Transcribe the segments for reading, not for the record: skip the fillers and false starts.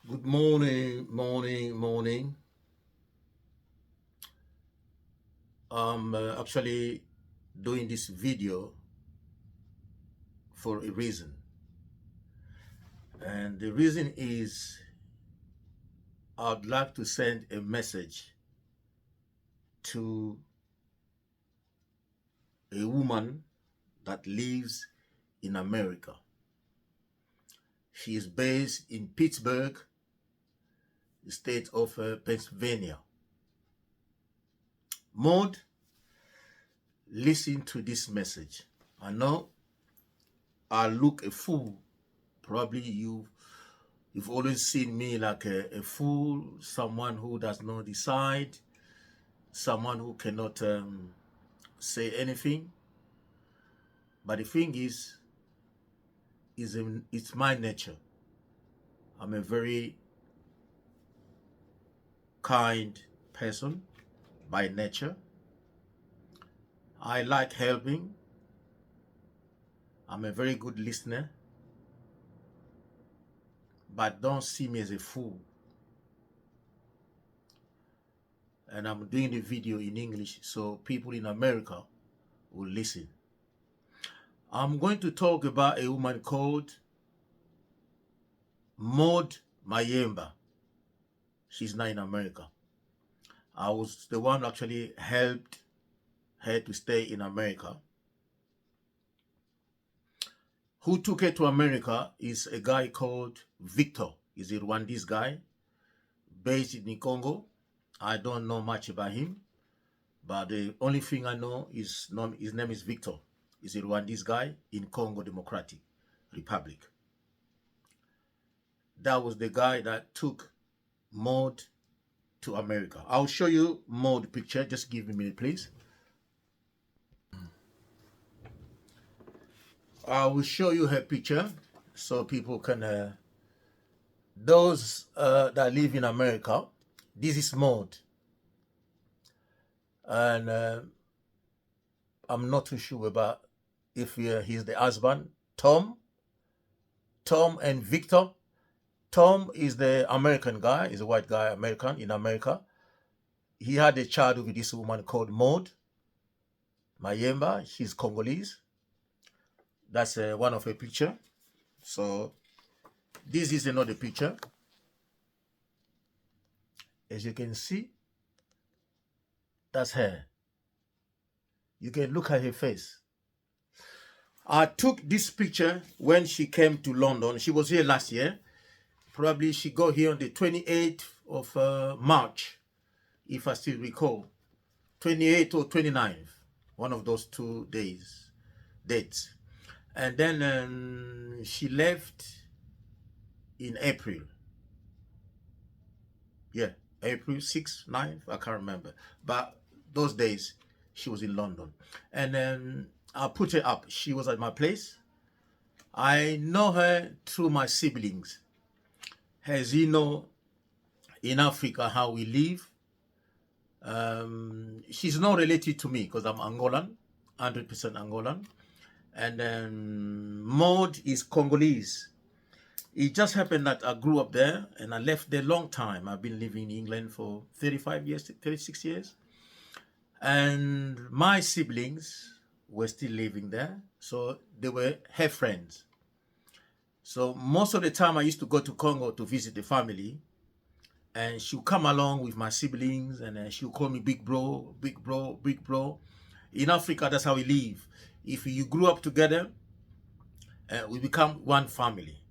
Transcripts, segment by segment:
Good morning. I'm actually doing this video for a reason. And the reason is I'd like to send a message to a woman that lives in America. She is based in Pittsburgh, the state of Pennsylvania. Maud, listen to this message. I know I look a fool. Probably you've always seen me like a fool, someone who does not decide, someone who cannot say anything. But the thing is it's my nature. I'm a very kind person by nature. I like helping. I'm a very good listener. But don't see me as a fool. And I'm doing the video in English so people in America will listen. I'm going to talk about a woman called Maud Mayemba. She's not in America. I was the one who actually helped her to stay in America. Who took her to America is a guy called Victor. He's a Rwandese guy based in Congo. I don't know much about him, but the only thing I know is his name is Victor. He's a Rwandese guy in Congo Democratic Republic. That was the guy that took Maud to America. I'll show you Maud picture. Just give me a minute, please. I will show you her picture so people can, those that live in America, this is Maud. And I'm not too sure about if he's the husband, Tom and Victor. Tom is the American guy, is a white guy, American in America. He had a child with this woman called Maud Mayemba. She's Congolese. That's one of her picture. So this is another picture. As you can see, that's her. You can look at her face. I took this picture when she came to London. She was here last year. Probably she got here on the 28th of March, if I still recall. 28th or 29th, one of those 2 dates. And then she left in April. Yeah, April 6th, 9th, I can't remember. But those days, she was in London. And then I put her up. She was at my place. I know her through my siblings. As you know, in Africa, how we live, she's not related to me because I'm Angolan, 100% Angolan. And then Maud is Congolese. It just happened that I grew up there and I left there a long time. I've been living in England for 35 years, 36 years. And my siblings were still living there. So they were her friends. So most of the time I used to go to Congo to visit the family. And she'll come along with my siblings and she'll call me big bro, big bro, big bro. In Africa, that's how we live. If you grew up together, we become one family.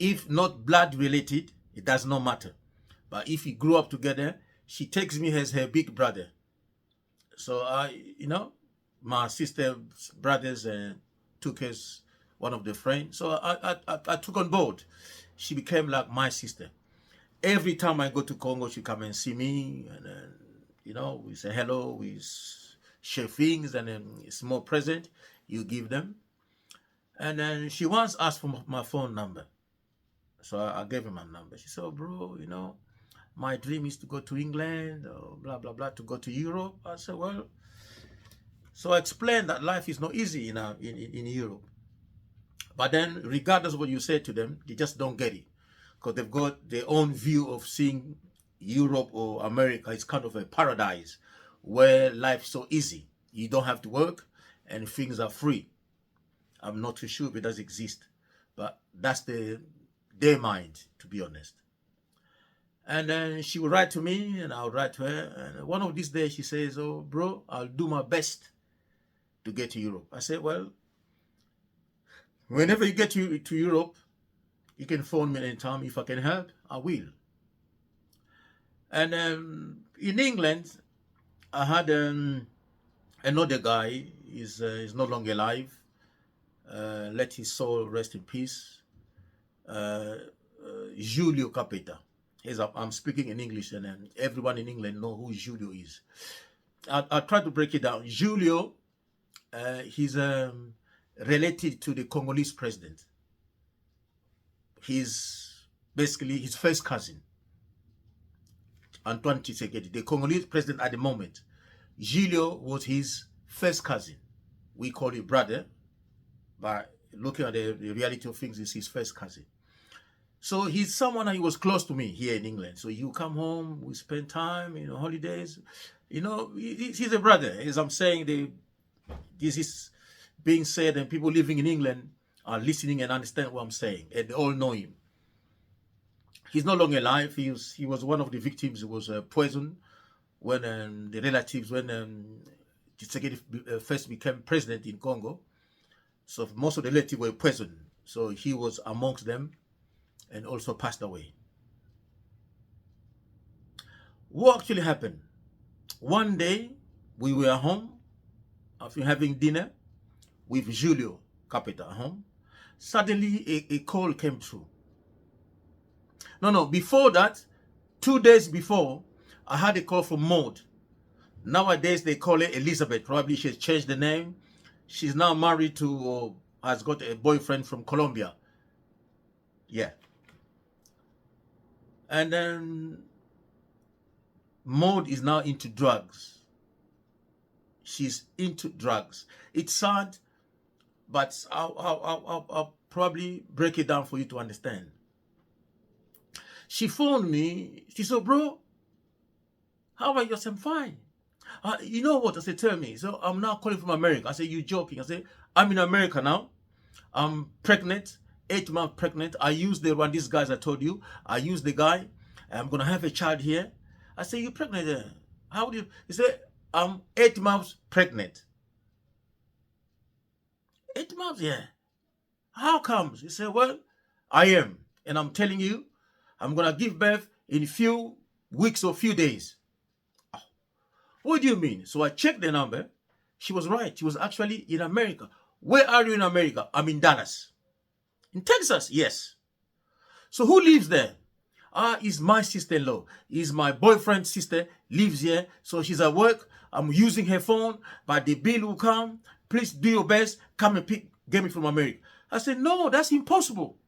If not blood related, it does not matter. But if you grew up together, she takes me as her big brother. So my sister's brothers took as one of the friends. So I took on board. She became like my sister. Every time I go to Congo, she come and see me, and we say hello, we share things, and then a small present you give them. And then she once asked for my phone number. So I gave her my number. She said, oh, bro, my dream is to go to England, or blah, blah, blah, to go to Europe. I said, well, so I explained that life is not easy in Europe. But then, regardless of what you say to them, they just don't get it. because they've got their own view of seeing Europe or America. It's kind of a paradise where life's so easy. You don't have to work and things are free. I'm not too sure if it does exist, but that's their mind, to be honest. And then she would write to me and I would write to her. And one of these days she says, "Oh, bro, I'll do my best to get to Europe." I said, "Well, whenever you get to Europe, you can phone me anytime. If I can help, I will." And in England, I had another guy. He's no longer alive. Let his soul rest in peace. Julio Capeta. I'm speaking in English, and everyone in England know who Julio is. I'll try to break it down. Julio, he's related to the Congolese president. He's basically his first cousin, Antoine Tshisekedi, the Congolese president at the moment. Julio was his first cousin. We call it brother, but looking at the reality of things, is his first cousin. So he's someone that he was close to me here in England. So he'll come home, we spend time, holidays. He's a brother. As I'm saying, this is being said, and people living in England are listening and understand what I'm saying, and they all know him. He's no longer alive. He was one of the victims. He was poisoned when the relatives, when Tshisekedi first became president in Congo. So most of the relatives were poisoned. So he was amongst them and also passed away. What actually happened? One day, we were home, after having dinner with Julio Capeta at home. Suddenly, a call came through. No, before that, 2 days before, I had a call from Maud. Nowadays, they call her Elizabeth. Probably she's changed the name. She's now married to, or has got a boyfriend from Colombia. Yeah. And then Maud is now into drugs. She's into drugs. It's sad, but I'll probably break it down for you to understand. She phoned me. She said, "Bro, how are you?" I said, "I'm fine." You know what? I said, "Tell me." So I'm now calling from America. I said, "You joking?" I said, "I'm in America now. I'm pregnant. 8 months pregnant. I used one of these guys I told you. I used the guy. I'm going to have a child here." I said, "You pregnant? How would you?" He said, "I'm 8 months pregnant." 8 months, yeah. "How comes?" He said, "Well, I am. And I'm telling you, I'm going to give birth in a few weeks or few days." Oh, what do you mean? So I checked the number. She was right. She was actually in America. "Where are you in America?" "I'm in Dallas." "In Texas?" "Yes." "So who lives there?" Is my sister-in-law. Is my boyfriend's sister, lives here. So she's at work. I'm using her phone, but the bill will come. Please do your best. Come and get me from America. I said, "No, that's impossible.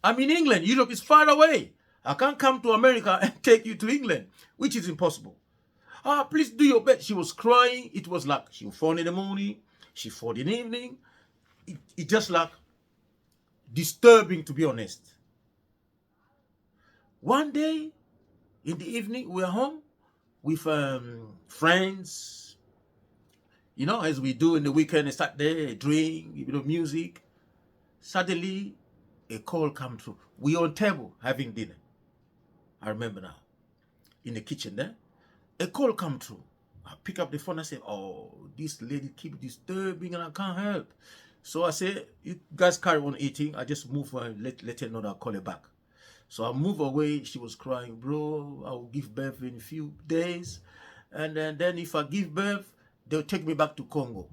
I'm in England. Europe is far away. I can't come to America and take you to England, which is impossible." "Please do your best." She was crying. It was like she phoned in the morning. She phoned in the evening. It just like disturbing, to be honest. One day in the evening, we were home with friends, as we do in the weekend, a Saturday, a drink, a bit of music. Suddenly, a call come through. We on table having dinner. I remember now, in the kitchen there, a call come through. I pick up the phone. I say, "Oh, this lady keep disturbing and I can't help." So I say, "You guys carry on eating. I just move and let her know that I'll call her back." So I move away. She was crying, "Bro, I will give birth in a few days. And then if I give birth, they'll take me back to Congo."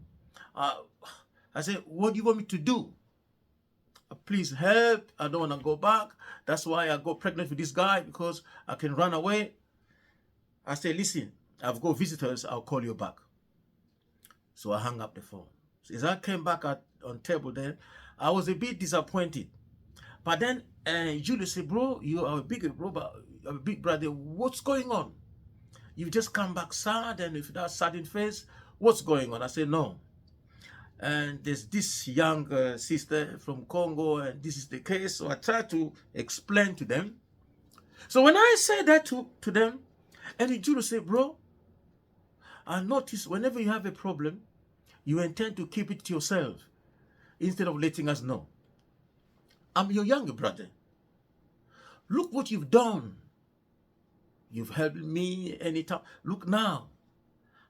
I said, "What do you want me to do? Please help. I don't want to go back. That's why I got pregnant with this guy, because I can run away." I said, "Listen, I've got visitors. I'll call you back." So I hung up the phone. So as I came back on table there, I was a bit disappointed. But then Julius said, "Bro, you are a big brother. What's going on? You just come back sad, and with that saddened face, what's going on?" I said, "No, and there's this young sister from Congo, and this is the case. So I try to explain to them. So when I say that to them, and the Judah say, bro, I notice whenever you have a problem, you intend to keep it to yourself instead of letting us know. I'm your younger brother. Look what you've done. You've helped me anytime. Look now.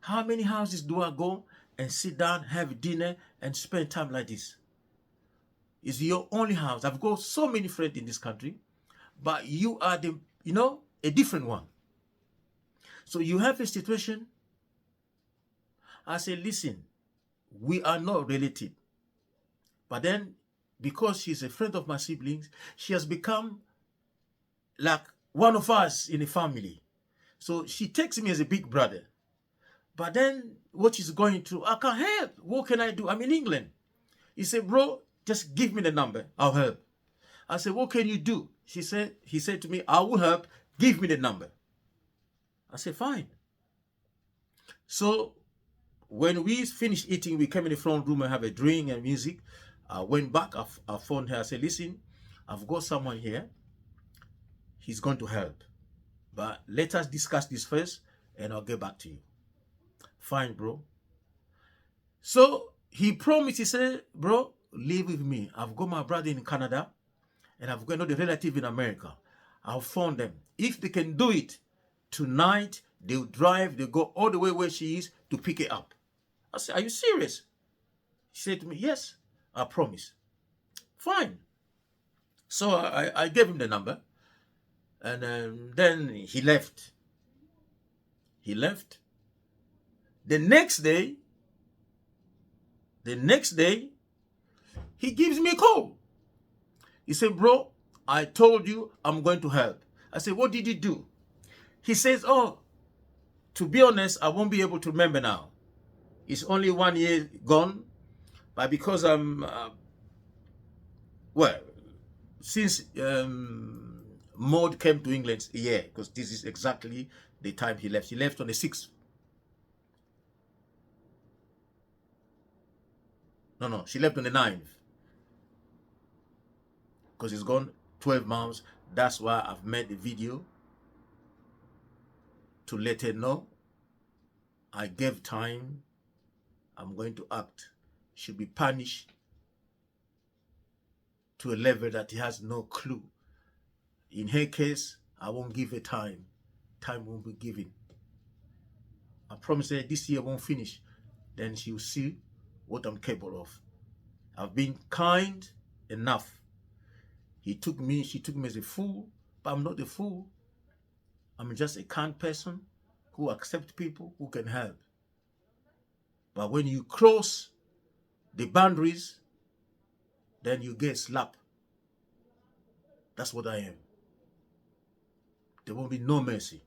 How many houses do I go and sit down, have dinner, and spend time like this? It's your only house. I've got so many friends in this country, but you are the, a different one. So you have a situation. I say, listen, we are not related. But then, because she's a friend of my siblings, she has become like one of us in the family. So she takes me as a big brother. But then what she's going through, I can't help. What can I do? I'm in England. He said, bro, just give me the number. I'll help. I said, what can you do? He said to me, I will help. Give me the number. I said, fine. So when we finished eating, we came in the front room and have a drink and music. I went back, I phoned her. I said, listen, I've got someone here. He's going to help. But let us discuss this first and I'll get back to you. Fine, bro. So he promised, he said, bro, live with me. I've got my brother in Canada and I've got another relative in America. I'll phone them. If they can do it tonight, they'll drive, they'll go all the way where she is to pick it up. I said, are you serious? He said to me, yes, I promise. Fine. So I gave him the number and then he left. He left. The next day, he gives me a call. He said, bro, I told you I'm going to help. I said, what did you do? He says, oh, to be honest, I won't be able to remember now. It's only 1 year gone. But because I'm, since Maud came to England, yeah, because this is exactly the time he left. He left on the 6th. No, she left on the 9th. Because it's gone 12 months. That's why I've made the video to let her know I gave time. I'm going to act. She'll be punished to a level that he has no clue. In her case, I won't give her time. Time won't be given. I promise her this year won't finish. Then she'll see what I'm capable of. I've been kind enough. She took me as a fool, but I'm not a fool. I'm just a kind person who accepts people who can help. But when you cross the boundaries, then you get slapped. That's what I am. There won't be no mercy.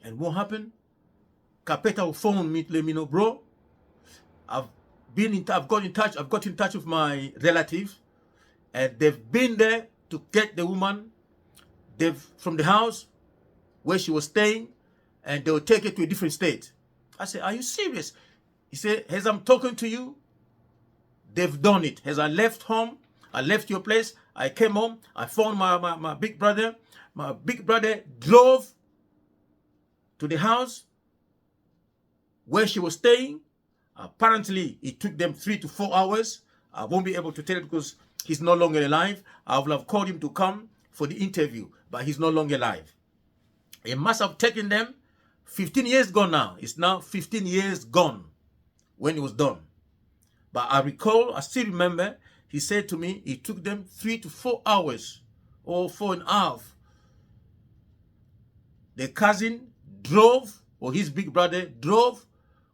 And what happened? Capeta will phone me to let me know, bro, I've got in touch with my relatives, and they've been there to get the woman from the house where she was staying, and they will take her to a different state. I said, are you serious? He said, as I'm talking to you, they've done it. As I left home, I left your place, I came home, I found my big brother. My big brother drove to the house where she was staying. Apparently, it took them 3 to 4 hours. I won't be able to tell it because he's no longer alive. I would have called him to come for the interview, but he's no longer alive. It must have taken them 15 years gone now. It's now 15 years gone when it was done. But I still remember, he said to me, it took them 3 to 4 hours or 4.5. The cousin drove, or his big brother drove,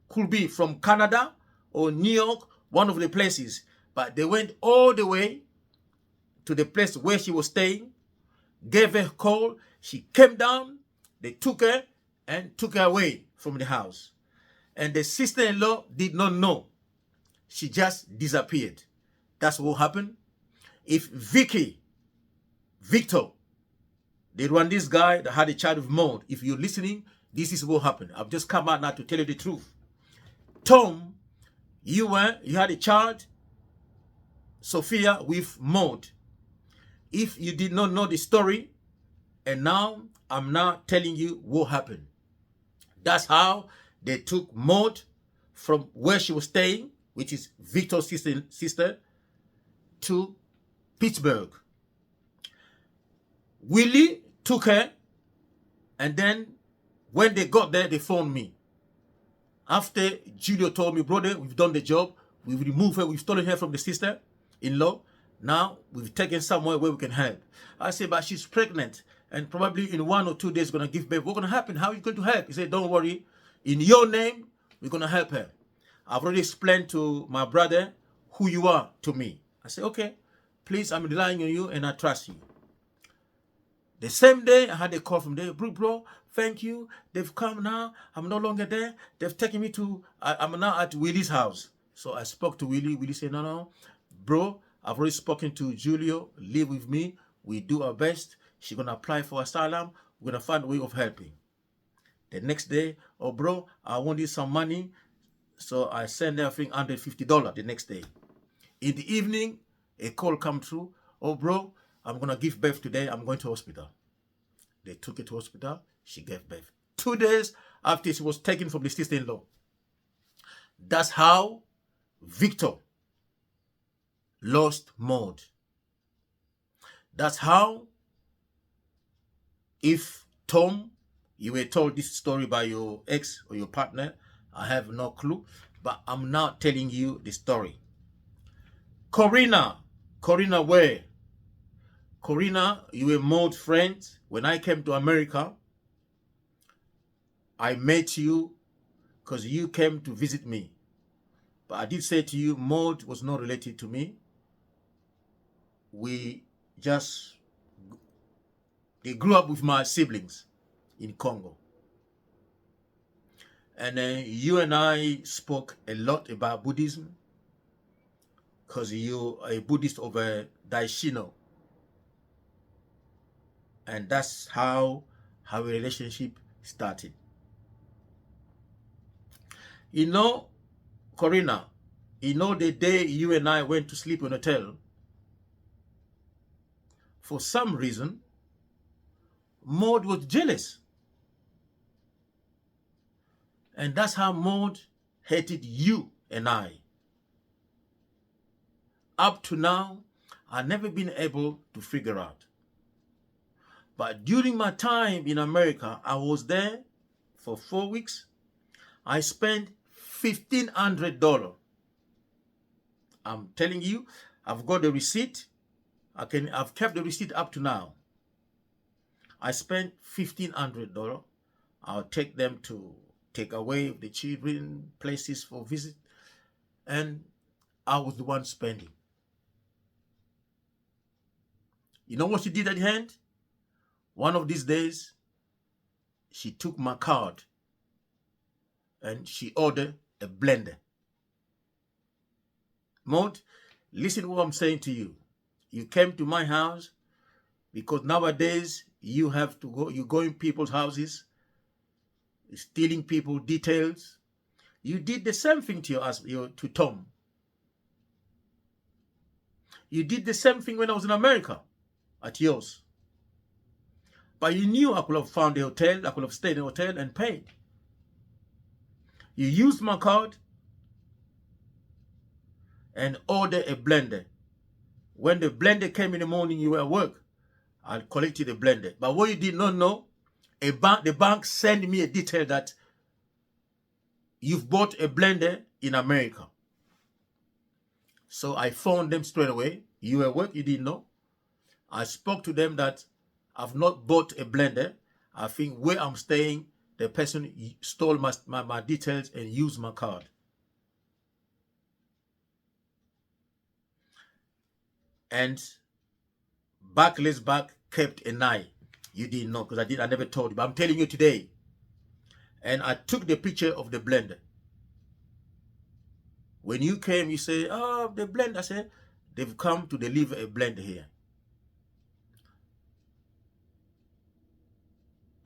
could be from Canada or New York, one of the places. But they went all the way to the place where she was staying, gave her a call, she came down, they took her and took her away from the house. And the sister-in-law did not know. She just disappeared. That's what happened. If Victor, the Rwandese guy that had a child with Maud, if you're listening, This is what happened. I've just come out now to tell you the truth. Tom, you had a child, Sophia, with Maud. If you did not know the story, and now I'm now telling you what happened. That's how they took Maud from where she was staying, which is Victor's sister, to Pittsburgh. Willie took her, and then when they got there, they phoned me. After Julio told me, brother, we've done the job. We've removed her. We've stolen her from the sister-in-law. Now we've taken somewhere where we can help. I said, but she's pregnant, and probably in 1 or 2 days going to give birth. What's going to happen? How are you going to help? He said, don't worry. In your name, we're going to help her. I've already explained to my brother who you are to me. I said, okay, please, I'm relying on you and I trust you. The same day, I had a call from there. Bro, thank you. They've come now. I'm no longer there. They've taken me to, I'm now at Willie's house. So I spoke to Willie. Willie said, no, bro, I've already spoken to Julio. Live with me. We do our best. She's going to apply for asylum. We're going to find a way of helping. The next day, oh, bro, I wanted some money. So I sent her, I think, $150 the next day. In the evening, a call come through. Oh, bro, I'm going to give birth today. I'm going to hospital. They took her to hospital. She gave birth. 2 days after she was taken from the sister-in-law. That's how Victor lost Maud. That's how, if Tom, you were told this story by your ex or your partner, I have no clue, but I'm now telling you the story. Corina where? Corina, you were Maud's friend. When I came to America, I met you because you came to visit me. But I did say to you, Maud was not related to me. They grew up with my siblings in Congo. And you and I spoke a lot about Buddhism because you're a Buddhist of Daishino. And that's how our relationship started. You know, Corina, you know the day you and I went to sleep in a hotel, for some reason, Maud was jealous. And that's how Maud hated you and I. Up to now, I've never been able to figure out. But during my time in America, I was there for 4 weeks. I spent $1,500. I'm telling you, I've got the receipt. I've kept the receipt up to now. I spent $1,500. I'll take them to take away the children, places for visit. And I was the one spending. You know what she did at the end? One of these days, she took my card and she ordered a blender. Maud, listen to what I'm saying to you. You came to my house because nowadays you have to go, you go in people's houses, stealing people's details. You did the same thing to Tom. You did the same thing when I was in America at yours. But you knew I could have found a hotel, I could have stayed in a hotel and paid. You used my card and ordered a blender. When the blender came in the morning, you were at work. I collected the blender. But what you did not know, the bank sent me a detail that you've bought a blender in America. So I phoned them straight away. You were at work, you didn't know. I spoke to them that I've not bought a blender. I think where I'm staying, the person stole my details and used my card. And Barclays Bank kept an eye. You didn't know because I never told you. But I'm telling you today. And I took the picture of the blender. When you came, you say, oh, the blender. I said, they've come to deliver a blender here.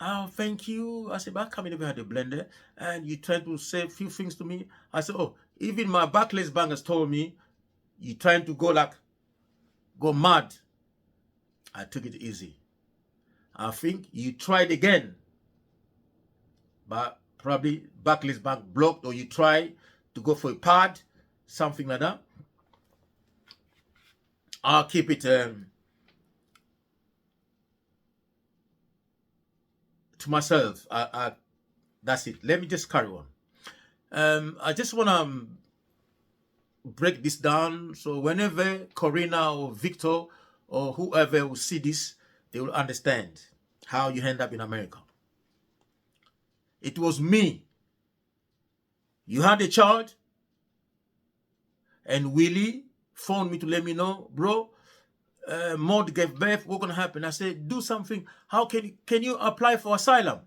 Oh, thank you. I said, but I come in never had a blender. And you trying to say a few things to me. I said, oh, even my Barclays bank has told me you trying to go mad. I took it easy. I think you tried again, but probably Barclays bank blocked, or you try to go for a pad, something like that. I'll keep it to myself. That's it. Let me just carry on. I just want to break this down so whenever Corina or Victor or whoever will see this, they will understand how you end up in America. It was me. You had a child, and Willie phoned me to let me know, bro, Maud gave birth, what's going to happen? I said, do something. How can you apply for asylum?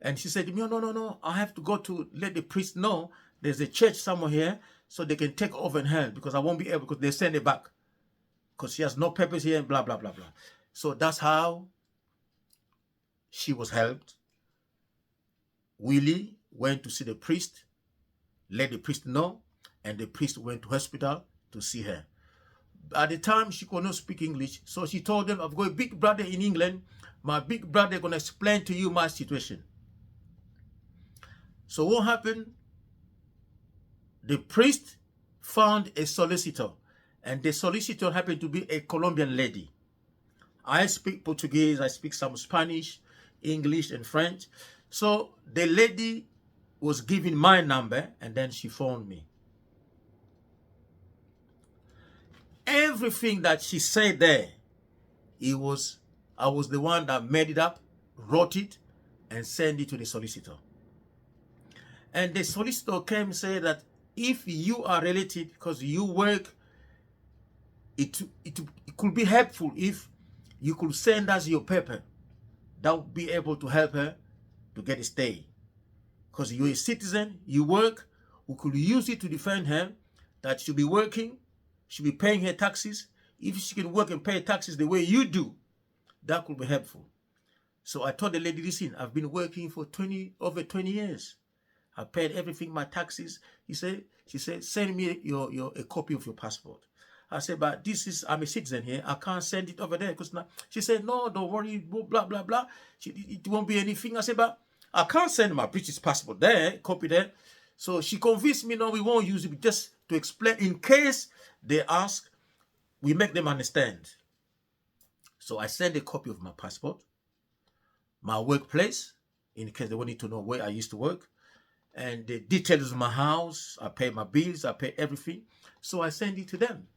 And she said, no, I have to go to let the priest know there's a church somewhere here so they can take over and help, because I won't be able, because they send it back because she has no papers here and blah, blah, blah, blah. So that's how she was helped. Willie went to see the priest, let the priest know, and the priest went to hospital to see her. At the time, she could not speak English, so she told them, I've got a big brother in England. My big brother is going to explain to you my situation. So what happened? The priest found a solicitor, and the solicitor happened to be a Colombian lady. I speak Portuguese, I speak some Spanish, English, and French. So the lady was given my number, and then she phoned me. Everything that she said there, I was the one that made it up, wrote it, and sent it to the solicitor. And the solicitor came and said that if you are related, because you work, it could be helpful if you could send us your paper. That would be able to help her to get a stay. Because you're a citizen, you work, we could use it to defend her, that she'll be working, she'll be paying her taxes. If she can work and pay taxes the way you do, that could be helpful. So I told the lady, listen, I've been working for over 20 years. I paid everything, my taxes. She said, send me a copy of your passport. I said, but I'm a citizen here. I can't send it over there. Because now, she said, no, don't worry, blah, blah, blah. It won't be anything. I said, but I can't send my British passport there, copy there. So she convinced me, no, we won't use it, just to explain. In case they ask, we make them understand. So I sent a copy of my passport, my workplace, in case they wanted to know where I used to work, and the details of my house. I pay my bills, I pay everything. So I sent it to them.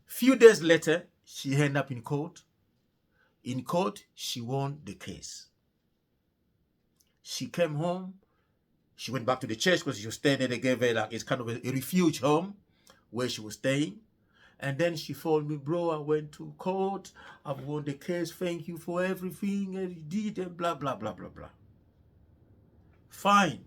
Few days later, she ended up in court. In court, she won the case. She came home. She went back to the church because she was staying there. They gave her like it's kind of a refuge home where she was staying. And then she phoned me, bro, I went to court. I've won the case. Thank you for everything and you did and blah, blah, blah, blah, blah. Fine.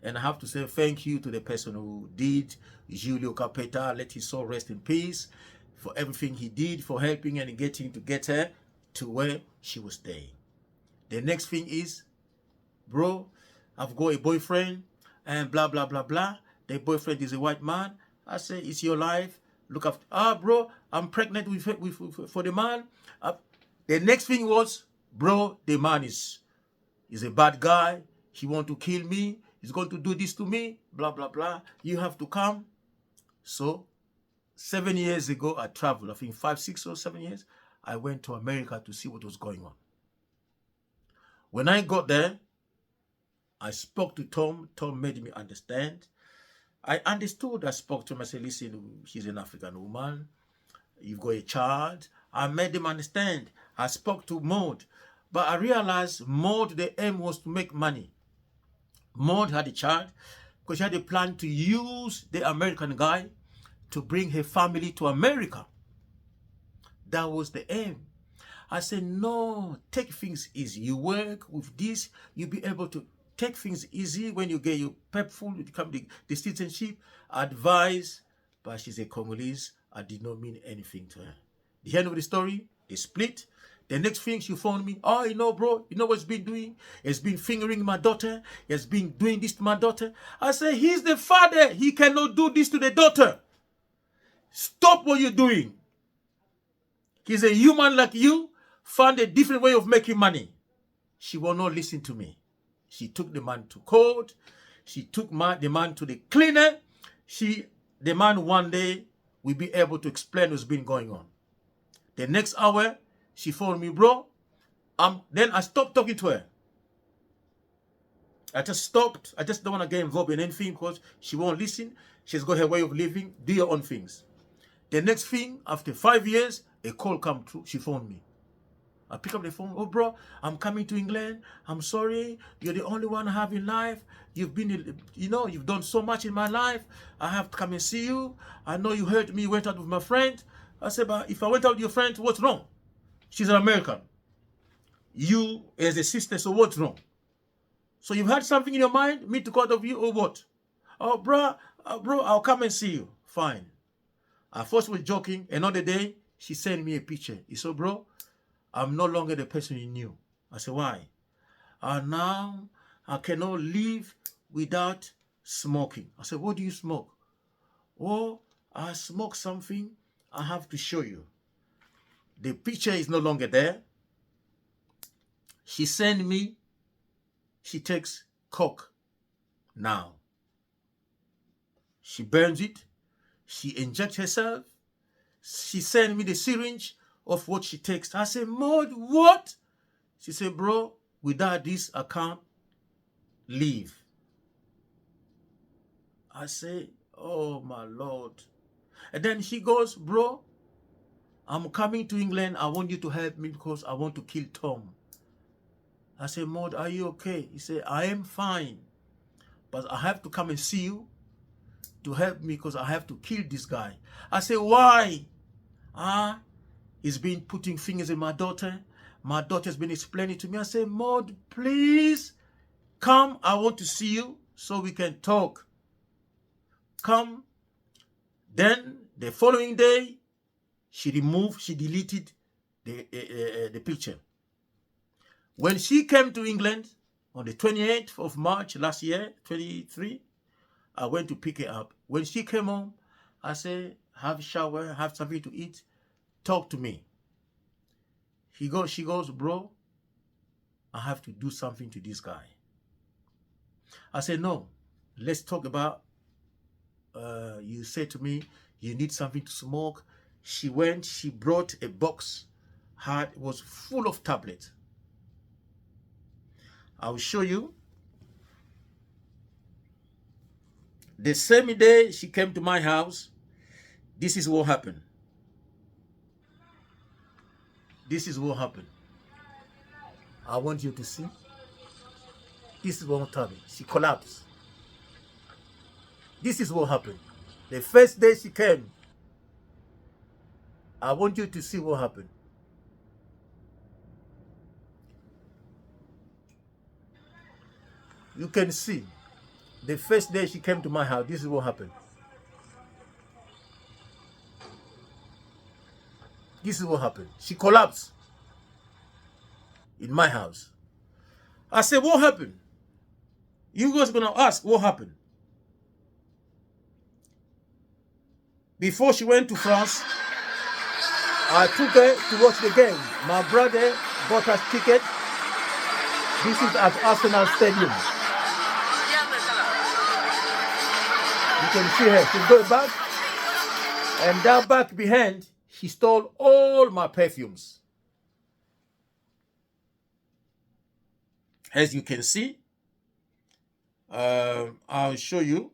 And I have to say thank you to the person who did, Julio Capeta, let his soul rest in peace, for everything he did, for helping and getting to get her to where she was staying. The next thing is, bro, I've got a boyfriend and blah, blah, blah, blah. The boyfriend is a white man. I say, it's your life. Look after, bro, I'm pregnant for the man. The next thing was, bro, the man is a bad guy. He want to kill me. He's going to do this to me. Blah, blah, blah. You have to come. So 7 years ago, I traveled. I think 5, 6 or 7 years. I went to America to see what was going on. When I got there, I spoke to Tom. Tom made me understand. I understood. I spoke to him. I said, listen, she's an African woman. You've got a child. I made him understand. I spoke to Maud. But I realized Maud, the aim was to make money. Maud had a child because she had a plan to use the American guy to bring her family to America. That was the aim. I said, no, take things easy. You work with this, you'll be able to take things easy. When you get your pepful, you become the citizenship. Advise, but she's a Congolese. I did not mean anything to her. The end of the story, they split. The next thing she phoned me, oh, you know, bro, you know what he's been doing? He's been fingering my daughter. He's been doing this to my daughter. I said, he's the father. He cannot do this to the daughter. Stop what you're doing. He's a human like you. Found a different way of making money. She will not listen to me. She took the man to court. She took the man to the cleaner. The man one day will be able to explain what's been going on. The next hour, she phoned me, bro. Then I stopped talking to her. I just stopped. I just don't want to get involved in anything because she won't listen. She's got her way of living. Do your own things. The next thing, after 5 years, a call come through. She phoned me. I pick up the phone. Oh, bro, I'm coming to England. I'm sorry. You're the only one I have in life. You've been, you've done so much in my life. I have to come and see you. I know you hurt me. You went out with my friend. I said, but if I went out with your friend, what's wrong? She's an American. You as a sister, so what's wrong? So you've had something in your mind, me to cut off you or what? Oh, bro, I'll come and see you. Fine. I first was joking. Another day, she sent me a picture. He said, bro, I'm no longer the person you knew. I said, why? Now I cannot live without smoking. I said, what do you smoke? Oh, I smoke something. I have to show you. The picture is no longer there. She sent me, she takes coke now. She burns it. She injects herself. She sent me the syringe of what she takes. I said, Maud, what? She said, bro, without this, I can't live. I say, oh, my Lord. And then she goes, bro, I'm coming to England. I want you to help me because I want to kill Tom. I said, Maud, are you okay? He said, I am fine. But I have to come and see you to help me because I have to kill this guy. I said, why? He's been putting fingers in my daughter. My daughter's been explaining to me. I said, Maud, please come. I want to see you so we can talk. Come. Then the following day, she deleted the picture. When she came to England on the 28th of March last year, 23, I went to pick her up. When she came home, I said, have a shower, have something to eat, talk to me. She goes, bro, I have to do something to this guy. I said, no, let's talk about, you said to me, you need something to smoke. She brought a box, it was full of tablets. I'll show you. The same day she came to my house, this is what happened. This is what happened. I want you to see. This is what happened. She collapsed. This is what happened. The first day she came, I want you to see what happened. You can see. The first day she came to my house, this is what happened. This is what happened. She collapsed in my house. I said, what happened? You guys are going to ask what happened. Before she went to France, I took her to watch the game. My brother bought us ticket. This is at Arsenal Stadium. You can see her. She's going back. And down back behind, she stole all my perfumes. As you can see, I'll show you.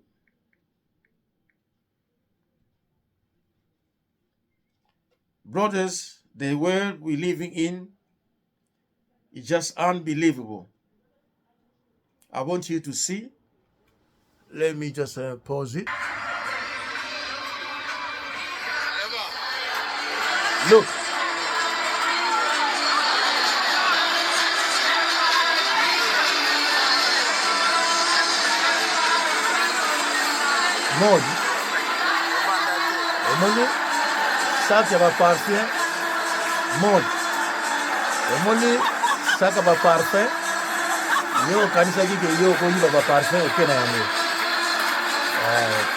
Brothers, the world we're living in is just unbelievable. I want you to see. Let me just pause it. Look. Maud. Ça, ça va partir. Maud. Omoni saka ba parfait. Yo kanisa kike yo ko yiba ba parfait okena yango.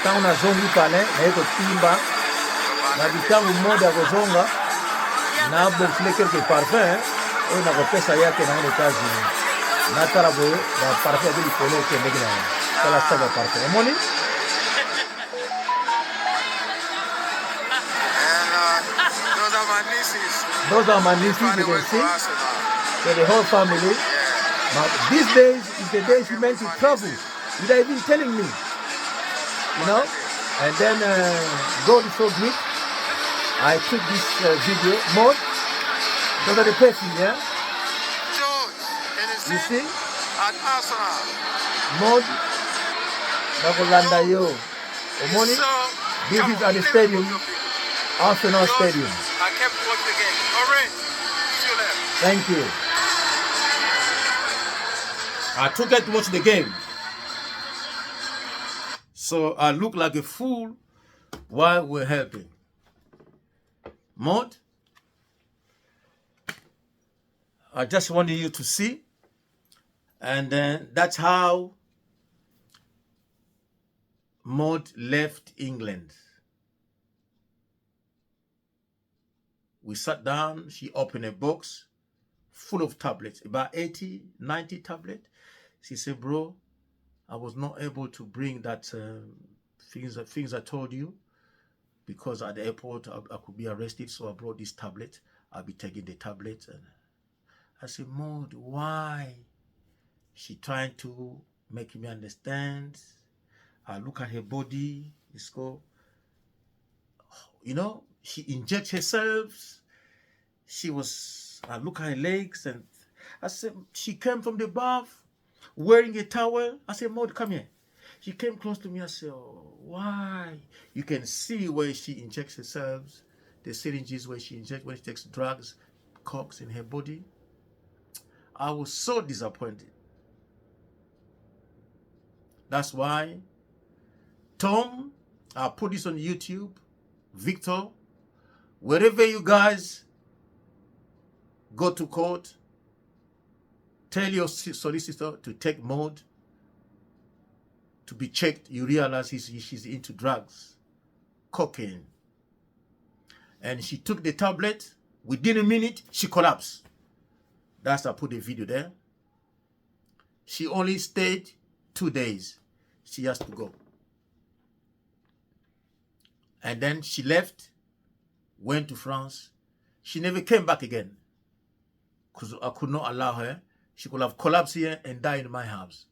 Tangu na zongi pale na yeko timba na bitangu moja kozonga na boxle quelque parfum oyo na kopesa yake na ngone États-Unis na tala boye ba parfum de likolo ke ndenge na tala sa ba parfum omoni. Those are my nieces, you can see. So the whole family. Now, these days is the days you meant to travel without even telling me. You know? And then God is so good. I took this video more. Those are the person, yeah? You see? At Arsenal. Mod. Nakolanda yo. Omoni. This is at the stadium. Arsenal Stadium. I kept watching the game. Alright. See you later. Thank you. I took her to watch the game. So I look like a fool while we're helping. Maud, I just wanted you to see. And then that's how Maud left England. We sat down, she opened a box full of tablets, about 80, 90 tablets. She said, bro, I was not able to bring that things I told you because at the airport I could be arrested, so I brought this tablet. I'll be taking the tablet. And I said, Maud, why? She trying to make me understand. I look at her body, it's called, you know, she injects herself. I look at her legs and I said, she came from the bath wearing a towel. I said, Maud, come here. She came close to me. I said, oh, why? You can see where she injects herself, the syringes where she injects, when she takes drugs, cokes in her body. I was so disappointed. That's why Tom, I'll put this on YouTube, Victor, wherever you guys go to court, tell your solicitor to take Maud to be checked. You realize she's into drugs, cocaine. And she took the tablet. Within a minute, she collapsed. That's why I put the video there. She only stayed 2 days. She has to go. And then she left, went to France. She never came back again because I could not allow her. She could have collapsed here and died in my house.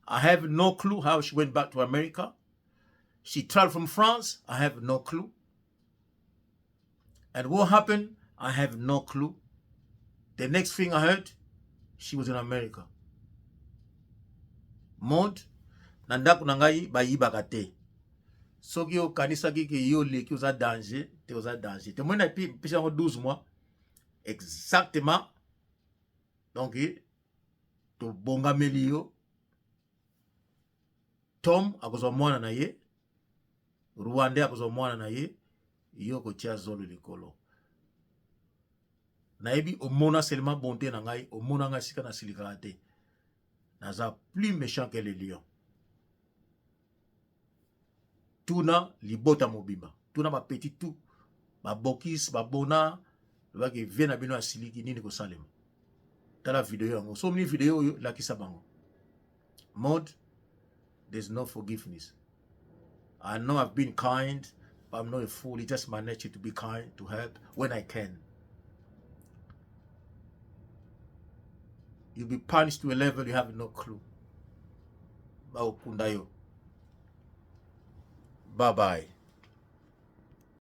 I have no clue how she went back to America. She traveled from France. I have no clue. And what happened, I have no clue. The next thing I heard, she was in America. Maud, nandaku nangai bayibaka te. Soki yo kanisa kiki yo leki oza danger, te oza danger. Te mwena pisa yango 12 mois. Exactement. Donc, to bongameli yo. Tom akozwa mwana na ye. Rwanda akozwa mwana na ye. Yo kotia zolo likolo. Naebi omona seulement bonté na ngai, omona ngai sika na silika te. Naza plus méchant que les lions. Tuna libota mobimba. Tuna ba petit tout. Ba bokis, ba bona. Baki vena bino asiliki nini ko salema. Tala video yango. So many video yo la kisabango. Maud, there's no forgiveness. I know I've been kind, but I'm not a fool. It's just my nature to be kind, to help when I can. You'll be punished to a level you have no clue. Bye-bye.